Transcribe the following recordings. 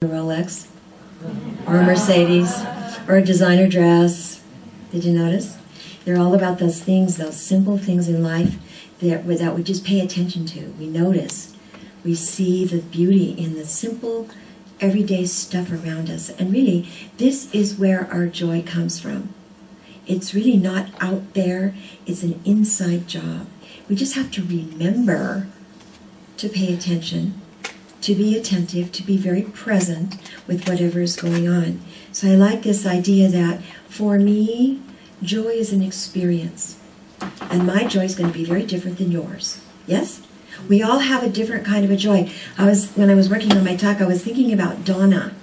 a Rolex or a Mercedes or a designer dress. Did you notice? They're all about those things, those simple things in life that we just pay attention to. We notice. We see the beauty in the simple, everyday stuff around us. And really, this is where our joy comes from. It's really not out there. It's an inside job. We just have to remember to pay attention, to be attentive, to be very present with whatever is going on. So I like this idea that for me, joy is an experience. And my joy is going to be very different than yours. Yes? We all have a different kind of a joy. When I was working on my talk, I was thinking about Donna.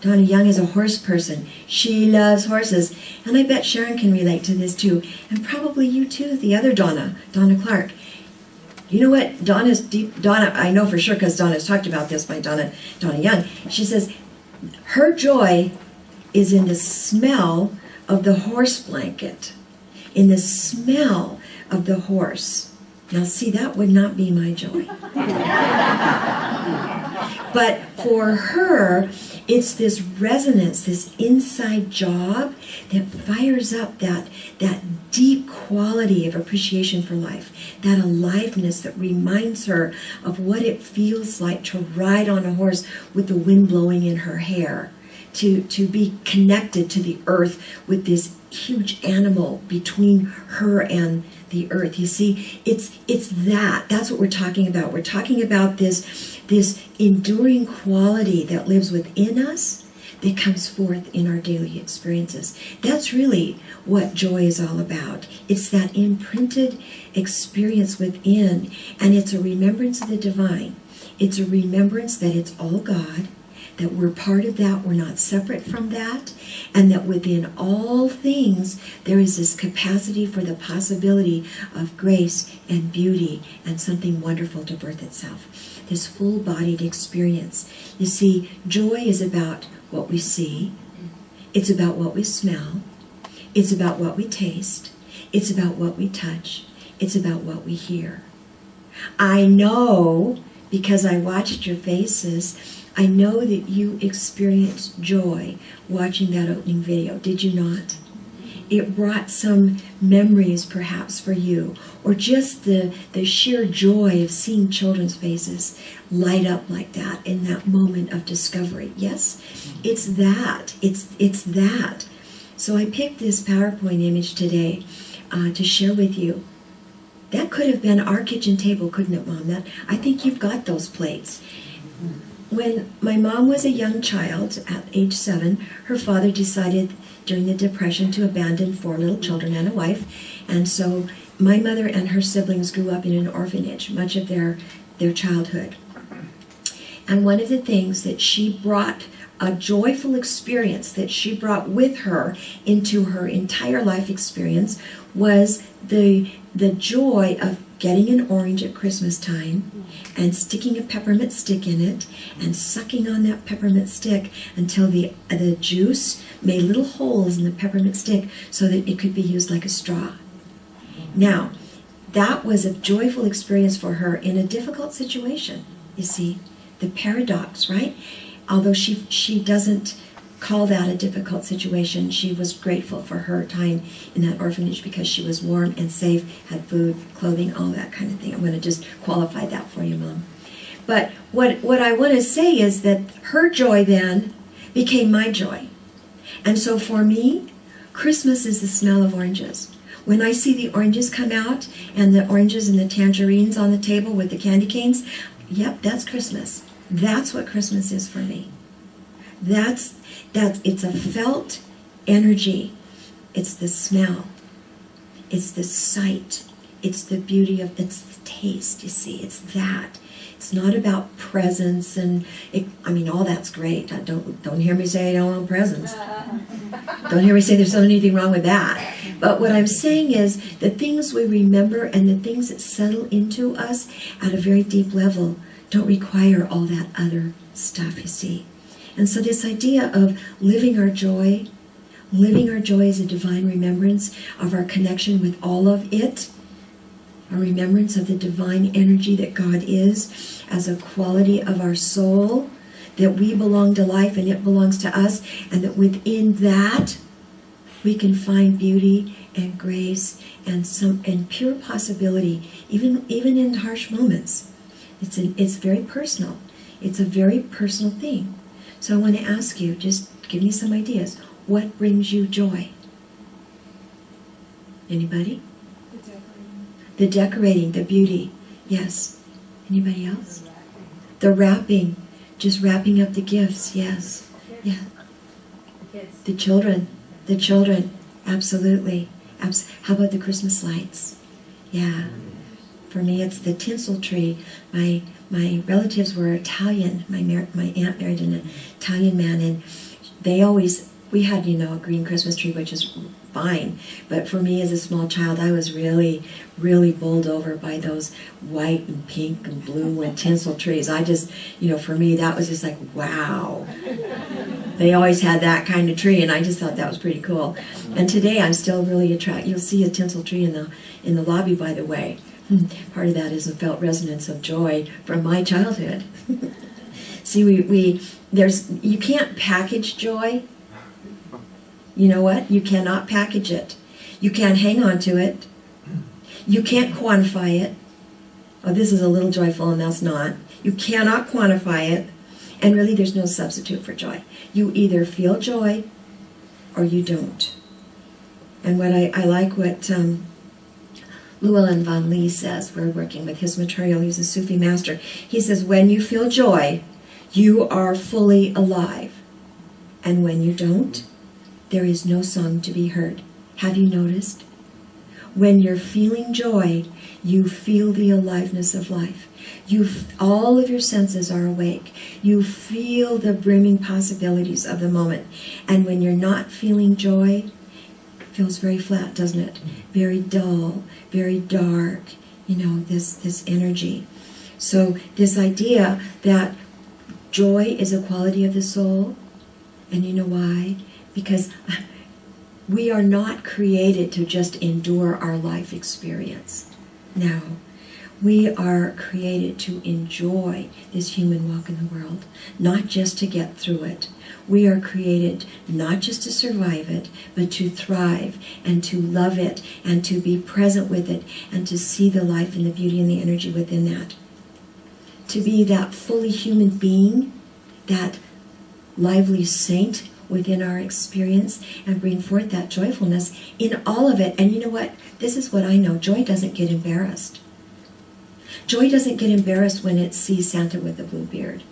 Donna Young is a horse person. She loves horses. And I bet Sharon can relate to this too. And probably you too, the other Donna Clark. You know what? Donna, I know for sure because Donna's talked about this, my Donna Young. She says her joy is in the smell of the horse blanket, in the smell of the horse. Now see, that would not be my joy. But for her, it's this resonance, this inside job that fires up that deep quality of appreciation for life, that aliveness that reminds her of what it feels like to ride on a horse with the wind blowing in her hair, to be connected to the earth with this huge animal between her and the earth. You see, it's that's what we're talking about. We're talking about this enduring quality that lives within us, that comes forth in our daily experiences. That's really what joy is all about. It's that imprinted experience within, and it's a remembrance of the divine. It's a remembrance that it's all God, that we're part of that, we're not separate from that, and that within all things there is this capacity for the possibility of grace and beauty and something wonderful to birth itself. This full-bodied experience. You see, joy is about what we see, it's about what we smell, it's about what we taste, it's about what we touch, it's about what we hear. I know, because I watched your faces, I know that you experienced joy watching that opening video. Did you not? It brought some memories perhaps for you, or just the sheer joy of seeing children's faces light up like that in that moment of discovery. Yes? It's that. It's that. So I picked this PowerPoint image today to share with you. That could have been our kitchen table, couldn't it, Mom? I think you've got those plates. When my mom was a young child, at age 7, her father decided during the Depression to abandon 4 little children and a wife. And so my mother and her siblings grew up in an orphanage much of their childhood. And one of the things that she brought, a joyful experience that she brought with her into her entire life experience, was the joy of getting an orange at Christmas time and sticking a peppermint stick in it and sucking on that peppermint stick until the juice made little holes in the peppermint stick so that it could be used like a straw. Now, that was a joyful experience for her in a difficult situation. You see, the paradox, right? Although she doesn't call that a difficult situation, she was grateful for her time in that orphanage because she was warm and safe, had food, clothing, all that kind of thing. I'm going to just qualify that for you, Mom. But what I want to say is that her joy then became my joy. And so for me, Christmas is the smell of oranges. When I see the oranges come out, and the oranges and the tangerines on the table with the candy canes, yep, that's Christmas. That's what Christmas is for me. It's a felt energy. It's the smell. It's the sight. It's the beauty of, it's the taste, you see. It's that. It's not about presents and, all that's great. Don't hear me say I don't want presents. Don't hear me say there's anything wrong with that. But what I'm saying is the things we remember and the things that settle into us at a very deep level don't require all that other stuff, you see. And so this idea of living our joy is a divine remembrance of our connection with all of it, a remembrance of the divine energy that God is as a quality of our soul that we belong to life and it belongs to us, and that within that we can find beauty and grace and pure possibility, even in harsh moments. It's very personal. It's a very personal thing. So I want to ask you, just give me some ideas. What brings you joy? Anybody? The decorating, the beauty. Yes. Anybody else? The wrapping. Just wrapping up the gifts. Yes. Yeah. The children. The children. Absolutely. How about the Christmas lights? Yeah. For me, it's the tinsel tree. My relatives were Italian. My aunt married an Italian man, and we had, a green Christmas tree, which is fine. But for me as a small child, I was really, really bowled over by those white and pink and blue and tinsel trees. I just, for me, that was just like, wow. They always had that kind of tree, and I just thought that was pretty cool. And today I'm still really attracted. You'll see a tinsel tree in the lobby, by the way. Part of that is a felt resonance of joy from my childhood. See, you can't package joy. You know what? You cannot package it. You can't hang on to it. You can't quantify it. Oh, this is a little joyful and that's not. You cannot quantify it. And really there's no substitute for joy. You either feel joy or you don't. And what I like what Llewellyn Van Lee says, we're working with his material, he's a Sufi master. He says, when you feel joy, you are fully alive. And when you don't, there is no song to be heard. Have you noticed? When you're feeling joy, you feel the aliveness of life. All of your senses are awake. You feel the brimming possibilities of the moment. And when you're not feeling joy, it feels very flat, doesn't it? Very dull, very dark, this energy. So this idea that joy is a quality of the soul, and you know why? Because we are not created to just endure our life experience. No. We are created to enjoy this human walk in the world, not just to get through it. We are created not just to survive it, but to thrive and to love it and to be present with it and to see the life and the beauty and the energy within that. To be that fully human being, that lively saint within our experience, and bring forth that joyfulness in all of it. And you know what? This is what I know. Joy doesn't get embarrassed. Joy doesn't get embarrassed when it sees Santa with a blue beard.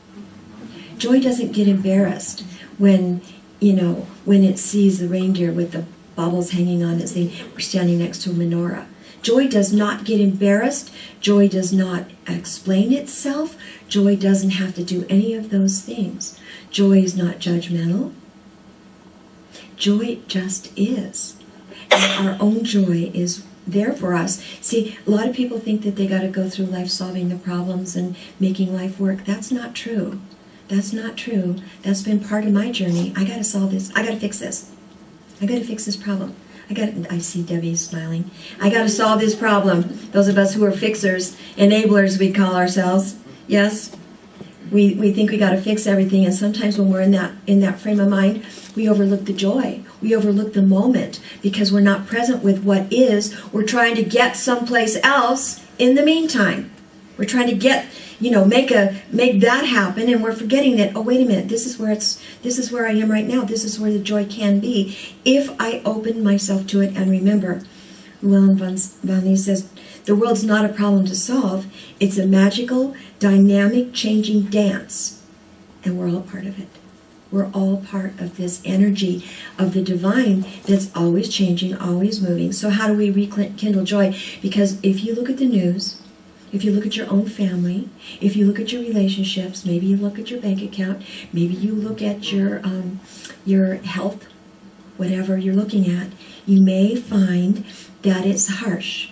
Joy doesn't get embarrassed when it sees the reindeer with the baubles hanging on its thing. We're standing next to a menorah. Joy does not get embarrassed. Joy does not explain itself. Joy doesn't have to do any of those things. Joy is not judgmental. Joy just is. And our own joy is there for us. See, a lot of people think that they got to go through life solving the problems and making life work. That's not true. That's not true. That's been part of my journey. I got to solve this. I got to fix this. I got to fix this problem. I see Debbie smiling. I got to solve this problem. Those of us who are fixers, enablers, we call ourselves. Yes? We think we got to fix everything, and sometimes when we're in that frame of mind, we overlook the joy. We overlook the moment because we're not present with what is. We're trying to get someplace else in the meantime. We're trying to get, make that happen, and we're forgetting that, oh, wait a minute, this is where I am right now. This is where the joy can be if I open myself to it and remember. Llewellyn Van Lee says, the world's not a problem to solve. It's a magical, dynamic, changing dance. And we're all part of it. We're all part of this energy of the divine that's always changing, always moving. So how do we rekindle joy? Because if you look at the news, if you look at your own family, if you look at your relationships, maybe you look at your bank account, maybe you look at your health, whatever you're looking at, you may find that it's harsh,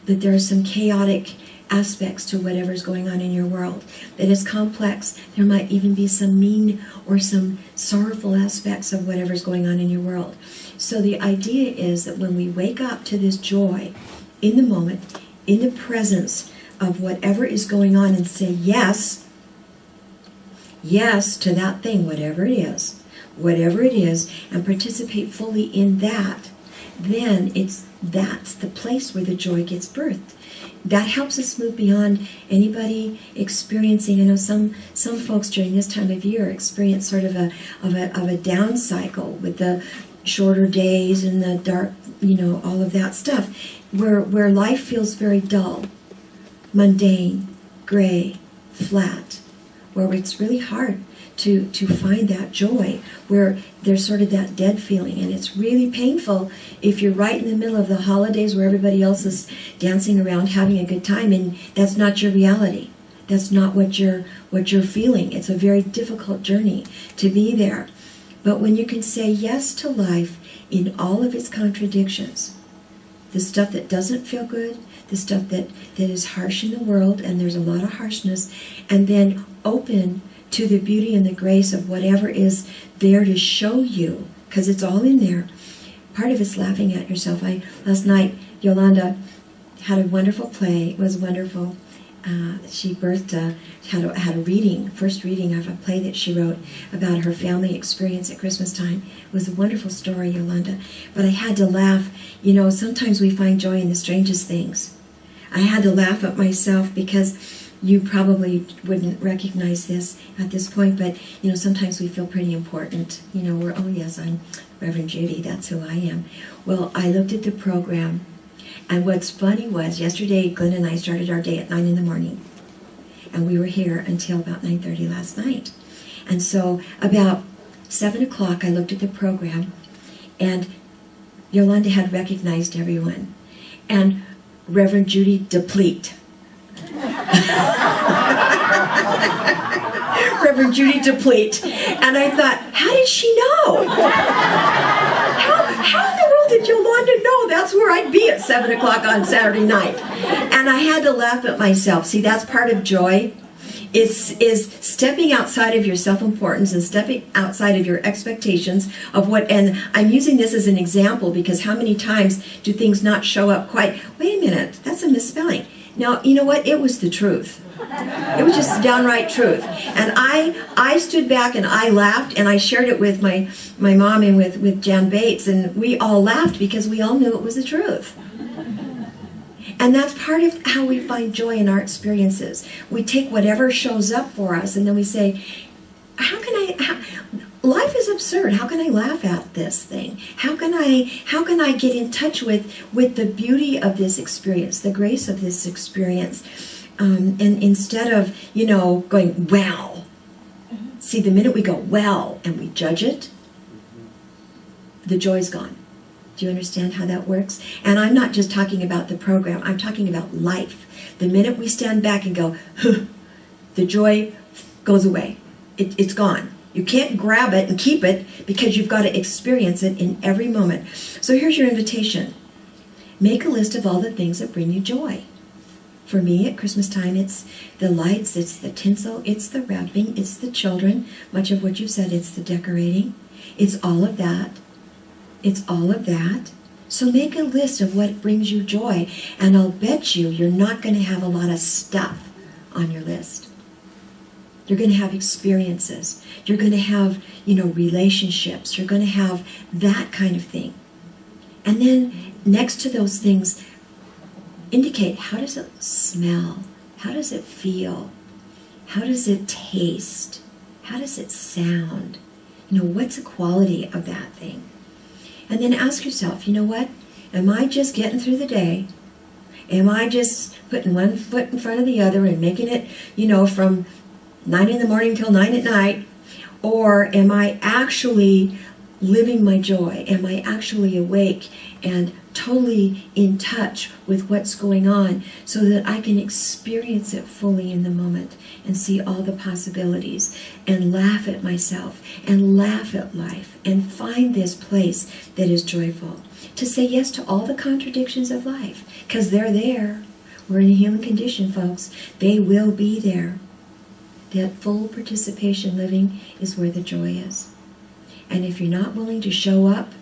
that there are some chaotic aspects to whatever's going on in your world, that is complex. There might even be some mean or some sorrowful aspects of whatever's going on in your world. So the idea is that when we wake up to this joy in the moment, in the presence of whatever is going on, and say yes, yes to that thing, whatever it is, and participate fully in that, then that's the place where the joy gets birthed. That helps us move beyond anybody experiencing. I know some folks during this time of year experience sort of a down cycle with the shorter days and the dark, all of that stuff, where life feels very dull, mundane, gray, flat, where it's really hard to find that joy, where there's sort of that dead feeling. And it's really painful if you're right in the middle of the holidays where everybody else is dancing around having a good time, and that's not your reality. That's not what you're feeling. It's a very difficult journey to be there. But when you can say yes to life in all of its contradictions, the stuff that doesn't feel good, the stuff that is harsh in the world, and there's a lot of harshness, and then open to the beauty and the grace of whatever is there to show you, because it's all in there. Part of it's laughing at yourself. Last night, Yolanda had a wonderful play. It was wonderful. She had a reading, first reading of a play that she wrote about her family experience at Christmas time. It was a wonderful story, Yolanda. But I had to laugh. Sometimes we find joy in the strangest things. I had to laugh at myself because you probably wouldn't recognize this at this point, but sometimes we feel pretty important. We're, oh yes, I'm Reverend Judy, that's who I am. Well, I looked at the program, and what's funny was yesterday Glenn and I started our day at 9 in the morning, and we were here until about 9:30 last night. And so about 7 o'clock I looked at the program, and Yolanda had recognized everyone, and Reverend Judy DePrete. Reverend Judy DePrete. And I thought, how did she know? How in the world did Yolanda know that's where I'd be at 7 o'clock on Saturday night? And I had to laugh at myself. See, that's part of joy, is stepping outside of your self-importance and stepping outside of your expectations of what, and I'm using this as an example because how many times do things not show up quite, wait a minute, that's a misspelling. Now, you know what? It was the truth. It was just downright truth. And I stood back and I laughed, and I shared it with my mom and with Jan Bates, and we all laughed because we all knew it was the truth. And that's part of how we find joy in our experiences. We take whatever shows up for us, and then we say, life is absurd. How can I laugh at this thing? How can I get in touch with the beauty of this experience, the grace of this experience? And instead of, going, well, see, the minute we go, well, and we judge it, the joy's gone. Do you understand how that works? And I'm not just talking about the program. I'm talking about life. The minute we stand back and go, the joy goes away. It's gone. You can't grab it and keep it because you've got to experience it in every moment. So here's your invitation. Make a list of all the things that bring you joy. For me, at Christmas time, it's the lights, it's the tinsel, it's the wrapping, it's the children. Much of what you've said, it's the decorating. It's all of that. It's all of that. So make a list of what brings you joy, and I'll bet you're not going to have a lot of stuff on your list. You're going to have experiences. You're going to have, relationships. You're going to have that kind of thing. And then next to those things, indicate, how does it smell? How does it feel? How does it taste? How does it sound? What's the quality of that thing? And then ask yourself, what? Am I just getting through the day? Am I just putting one foot in front of the other and making it, from 9 in the morning till 9 at night? Or am I actually living my joy? Am I actually awake and totally in touch with what's going on so that I can experience it fully in the moment and see all the possibilities and laugh at myself and laugh at life and find this place that is joyful? To say yes to all the contradictions of life, because they're there. We're in a human condition, folks. They will be there. That full participation living is where the joy is. And if you're not willing to show up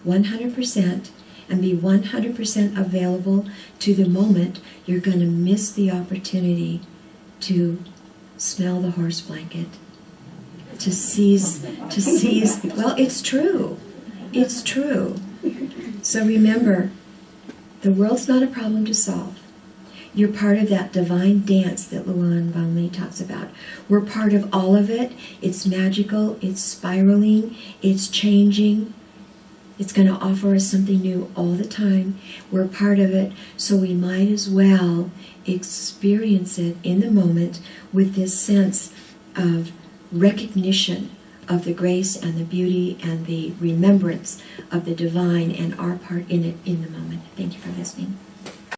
100% and be 100% available to the moment, you're going to miss the opportunity to smell the horse blanket, to seize, well, it's true. It's true. So remember, the world's not a problem to solve. You're part of that divine dance that Luan Bangli talks about. We're part of all of it. It's magical, it's spiraling, it's changing. It's going to offer us something new all the time. We're part of it, so we might as well experience it in the moment with this sense of recognition of the grace and the beauty and the remembrance of the divine and our part in it in the moment. Thank you for listening.